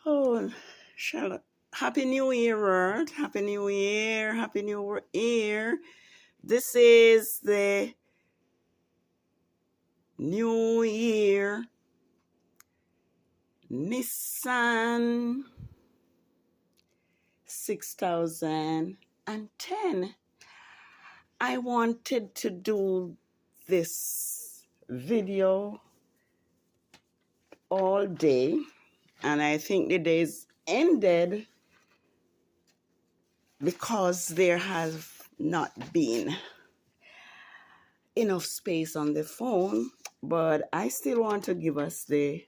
Oh, Charlotte. Happy New Year, world. Happy New Year. Happy New Year. This is the New Year NISSAN 6010. I wanted to do this video all day, and I think the days ended because there has not been enough space on the phone, but I still want to give us the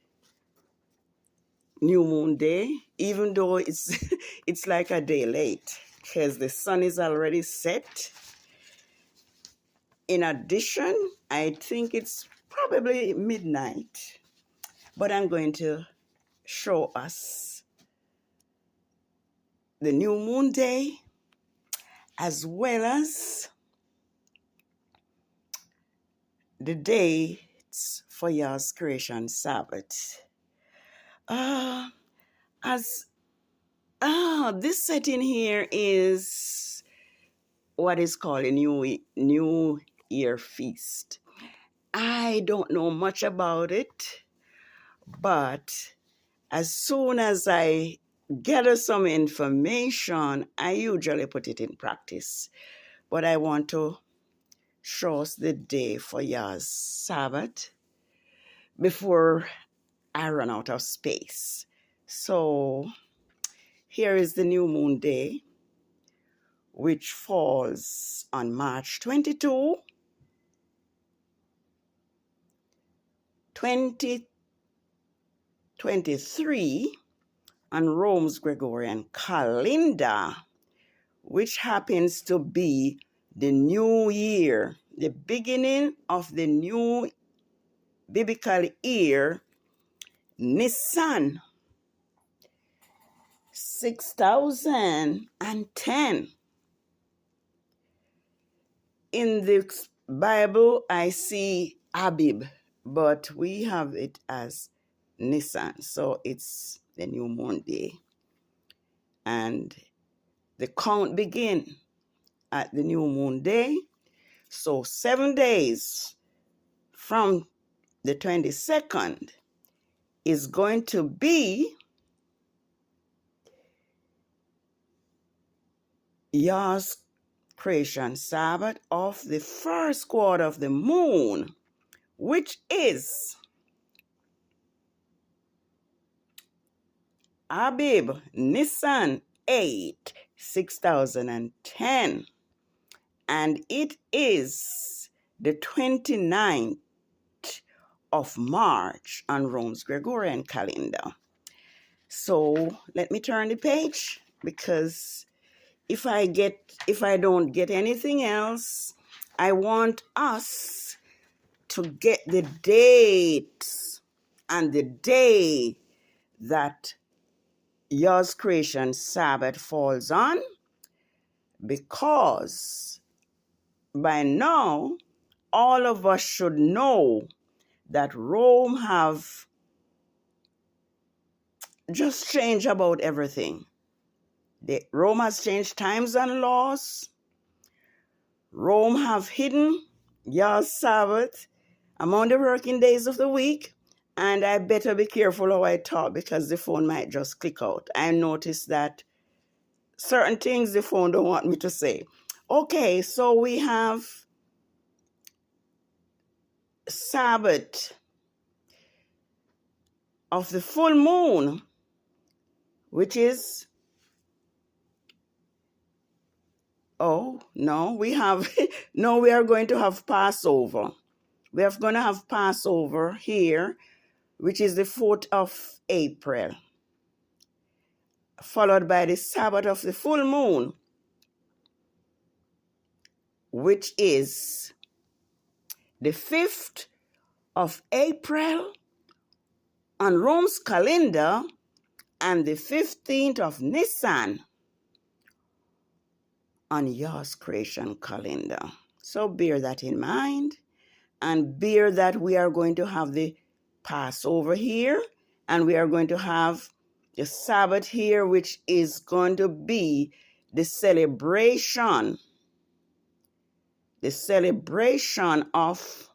new moon day, even though it's it's like a day late because the sun is already set. In addition, I think it's probably midnight, but I'm going to show us the new moon day as well as the dates for Yah's creation Sabbath. As this setting here is what is called a New Year feast. I don't know much about it, but as soon as I gather some information, I usually put it in practice. But I want to show us the day for Yah's Sabbath before I run out of space. So here is the new moon day, which falls on March 22, 2023 on Rome's Gregorian calendar, which happens to be the new year, the beginning of the new biblical year, NISSAN 6010. In the Bible, I see Abib, but we have it as NISSAN, so it's the new moon day. And the count begin at the new moon day. So 7 days from the 22nd is going to be Yah's creation Sabbath of the first quarter of the moon, which is Abib NISSAN 8 6010, and it is the 29th of March on Rome's Gregorian calendar. So let me turn the page, because if I don't get anything else, I want us to get the dates and the day that Yah's creation Sabbath falls on, because by now all of us should know that Rome have just changed about everything. Rome has changed times and laws. Rome have hidden Yah's Sabbath among the working days of the week. And I better be careful how I talk, because the phone might just click out. I noticed that certain things the phone don't want me to say. Okay, so we have Sabbath of the full moon, which is, we are going to have Passover. We are going to have Passover here, which is the 4th of April, followed by the Sabbath of the full moon, which is the 5th of April on Rome's calendar, and the 15th of NISSAN on Yah's creation calendar. So bear that in mind, and bear that we are going to have the Passover here, and we are going to have The Sabbath here, which is going to be the celebration of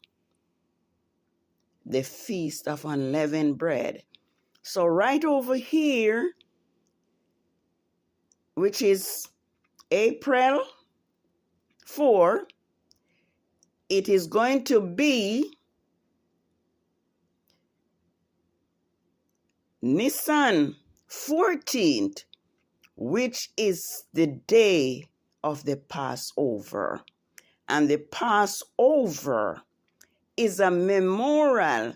the Feast of Unleavened Bread. So right over here, which is April 4, it is going to be NISSAN 14th, which is the day of the Passover. And the Passover is a memorial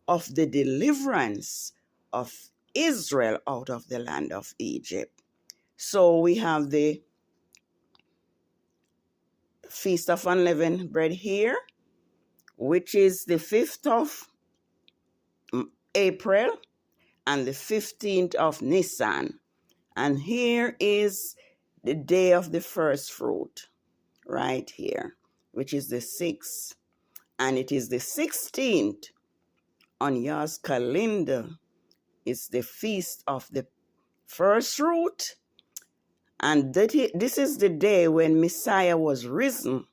of the deliverance of Israel out of the land of Egypt. So we have the Feast of Unleavened Bread here, which is the 5th of April and the 15th of NISSAN. And here is the day of the first fruit, right here, which is the 6th. And it is the 16th on your calendar. It's the feast of the first fruit. And this is the day when Messiah was risen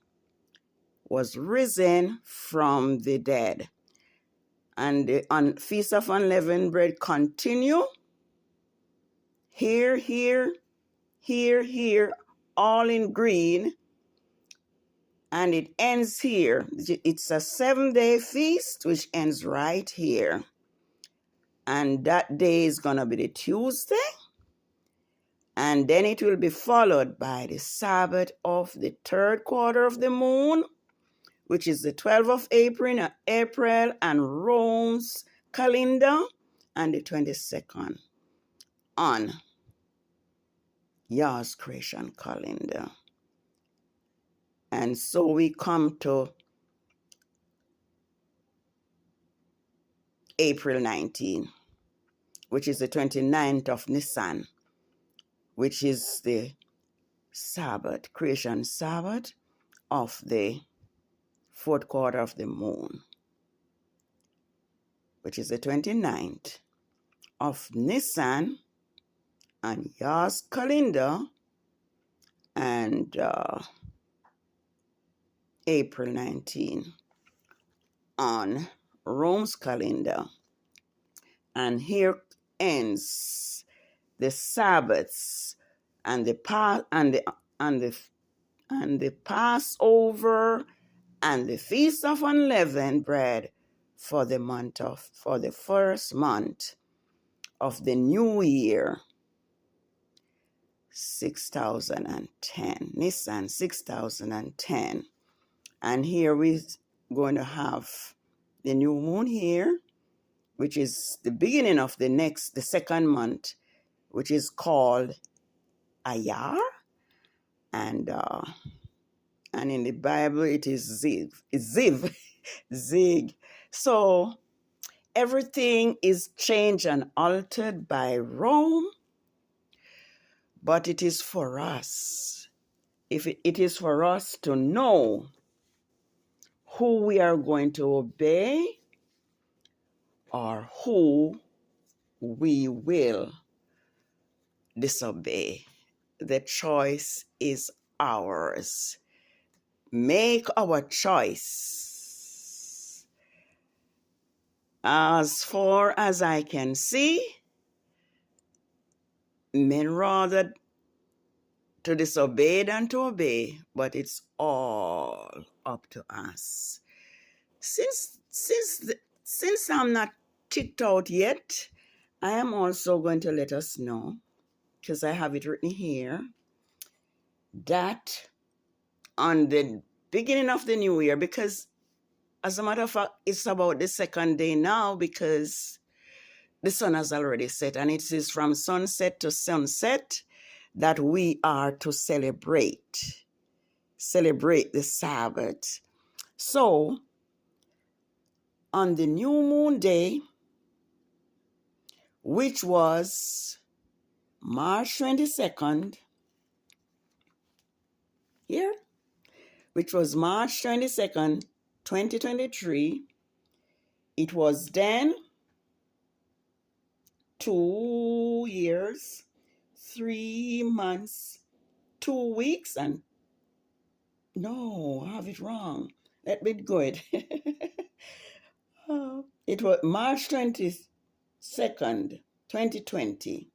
from the dead. And the Feast of Unleavened Bread continue here, all in green. And it ends here. It's a 7-day feast, which ends right here. And that day is going to be the Tuesday. And then it will be followed by the Sabbath of the 3rd quarter of the moon, which is the 12th of April and Rome's calendar, and the 22nd on Yah's creation calendar. And so we come to April 19, which is the 29th of NISSAN, which is the Sabbath, creation Sabbath of the 4th quarter of the moon, which is the 29th of NISSAN on Yah's calendar, and April 19 on Rome's calendar. And here ends the Sabbaths and the Passover and the Feast of Unleavened Bread for the first month of the new year, 6010, NISSAN 6010. And here we're going to have the new moon here, which is the beginning of the second month, which is called Ayar. And in the Bible, it is Ziv. It's Ziv. Zig. So everything is changed and altered by Rome, but it is for us. It is for us to know who we are going to obey or who we will disobey. The choice is ours. Make our choice. As far as I can see, men rather to disobey than to obey, but it's all up to us. Since I'm not ticked out yet, I am also going to let us know, because I have it written here, that on the beginning of the new year, because as a matter of fact, it's about the second day now, because the sun has already set, and it is from sunset to sunset that we are to celebrate the Sabbath. So, on the new moon day, which was March 22nd, here, which was March 22nd, 2023, it was then 2 years, 3 months, 2 weeks, and no, I have it wrong. Let me go it. It was March 22nd, 2020,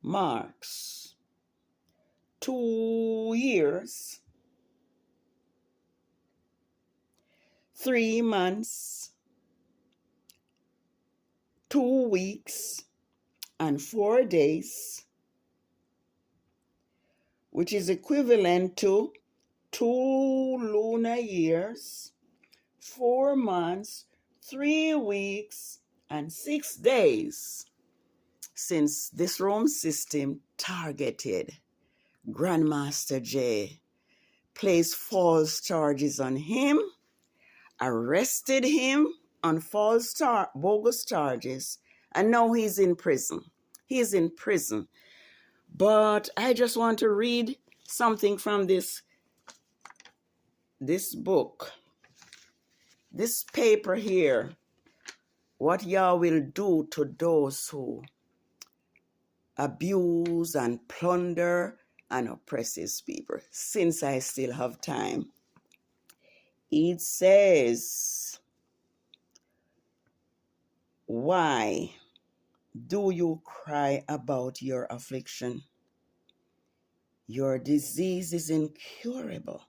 marks 2 years, 3 months, 2 weeks, and 4 days, which is equivalent to 2 lunar years, 4 months, 3 weeks, and 6 days since this Rome system targeted Grandmaster J, placed false charges on him, arrested him on bogus charges, and now he's in prison. He's in prison. But I just want to read something from this book, this paper here, what y'all will do to those who abuse and plunder and oppress his people, since I still have time. It says, why do you cry about your affliction? Your disease is incurable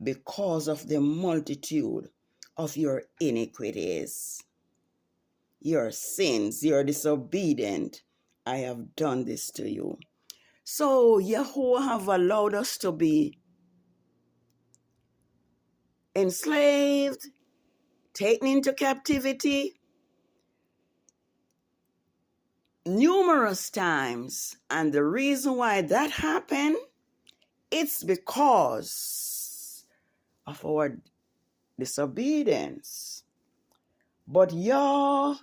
because of the multitude of your iniquities, your sins, your disobedient. I have done this to you. So Yahuwah have allowed us to be enslaved, taken into captivity numerous times. And the reason why that happened, it's because of our disobedience. But Yah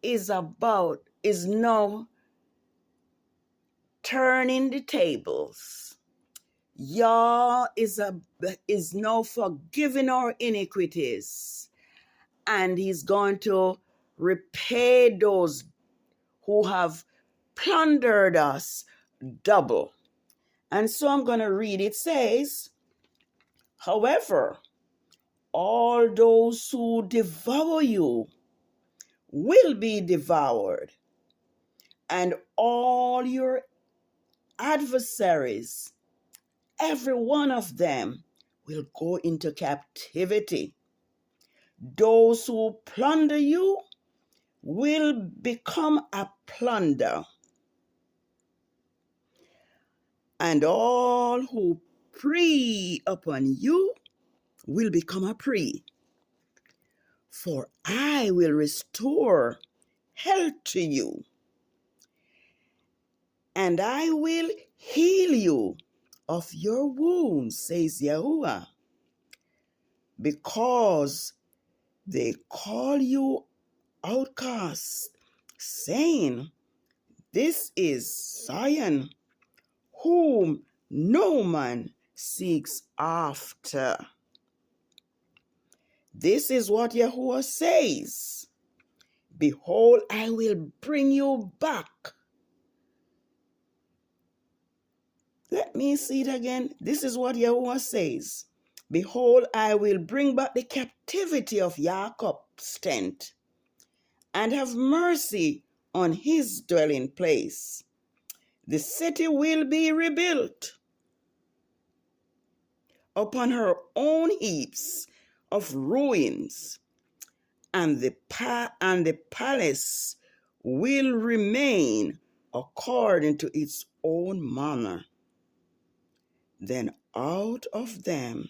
is now turning the tables. Yah is now forgiving our iniquities, and he's going to repay those who have plundered us double. And so I'm going to read. It says, however, all those who devour you will be devoured, and all your adversaries, every one of them, will go into captivity. Those who plunder you will become a plunder, and all who prey upon you will become a prey. For I will restore health to you, and I will heal you of your wounds, says Yahuwah, because they call you outcasts, saying, this is Zion, whom no man seeks after. This is what Yahuwah says. Behold, I will bring you back. Let me see it again. This is what Yahuwah says. Behold, I will bring back the captivity of Jacob's tent, and have mercy on his dwelling place. The city will be rebuilt upon her own heaps of ruins, and the palace will remain according to its own manner. Then out of them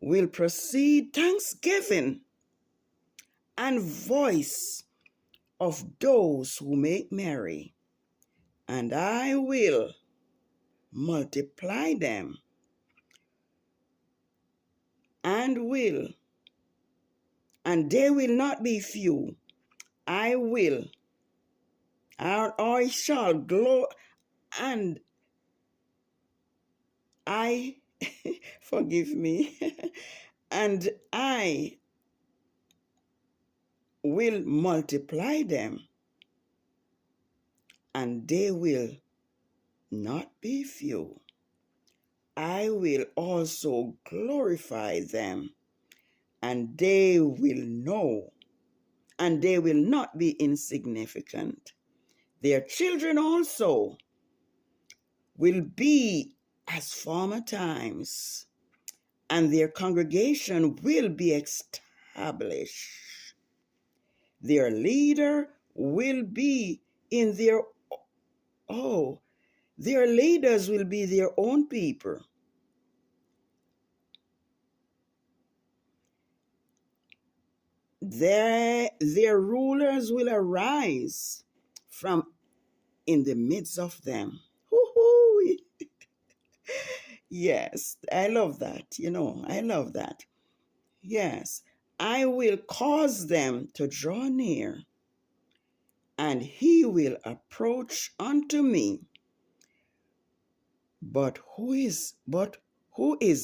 will proceed thanksgiving and voice of those who make merry, and I will multiply them, and they will not be few. I shall glow, and I, forgive me, and I will multiply them, and they will not be few. I will also glorify them, and they will know, and they will not be insignificant. Their children also will be as former times, and their congregation will be established. Their leader will be in their, their leaders will be their own people. Their rulers will arise from in the midst of them. Woo-hoo. Yes, I love that. I love that. Yes, I will cause them to draw near, and he will approach unto me. But who is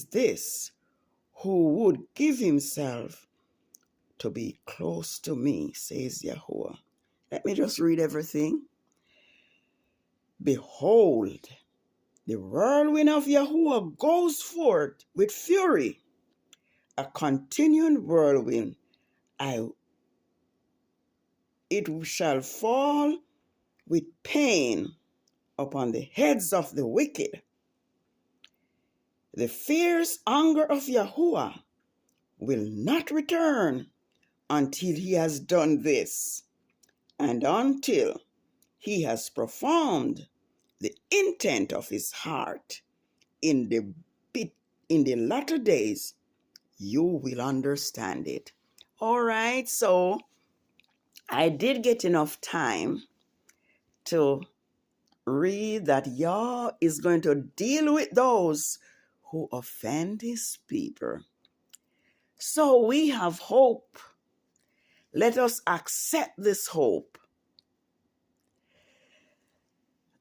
this who would give himself to be close to me, says Yahuwah. Let me just read everything. Behold, the whirlwind of Yahuwah goes forth with fury, a continuing whirlwind. It shall fall with pain upon the heads of the wicked. The fierce anger of Yahuwah will not return until he has done this, and until he has performed the intent of his heart. In the latter days, you will understand it. All right, so I did get enough time to read that Yah is going to deal with those who offend his people. So we have hope. Let us accept this hope.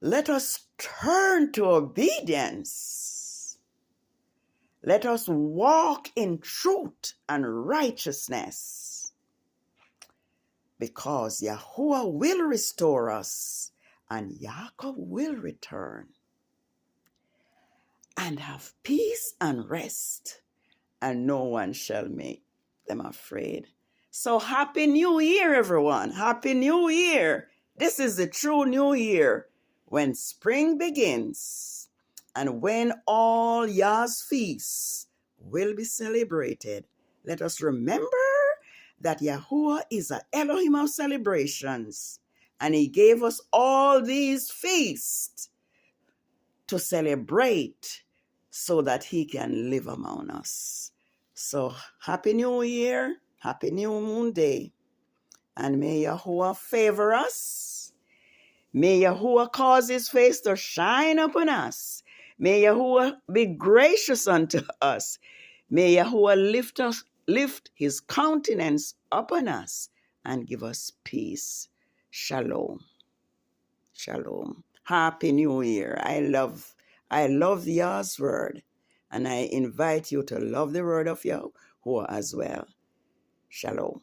Let us turn to obedience. Let us walk in truth and righteousness, because Yahuwah will restore us and Yaakov will return and have peace and rest, and no one shall make them afraid. So Happy New Year, everyone. Happy New Year. This is the true New Year, when spring begins and when all Yah's feasts will be celebrated. Let us remember that Yahuwah is an Elohim of celebrations, and he gave us all these feasts to celebrate so that he can live among us. So Happy New Year, Happy New Moon Day, and may Yahuwah favor us. May Yahuwah cause his face to shine upon us. May Yahuwah be gracious unto us. May Yahuwah lift his countenance upon us and give us peace. Shalom. Shalom. Happy New Year. I love Yah's word, and I invite you to love the word of Yahuwah as well. Shalom.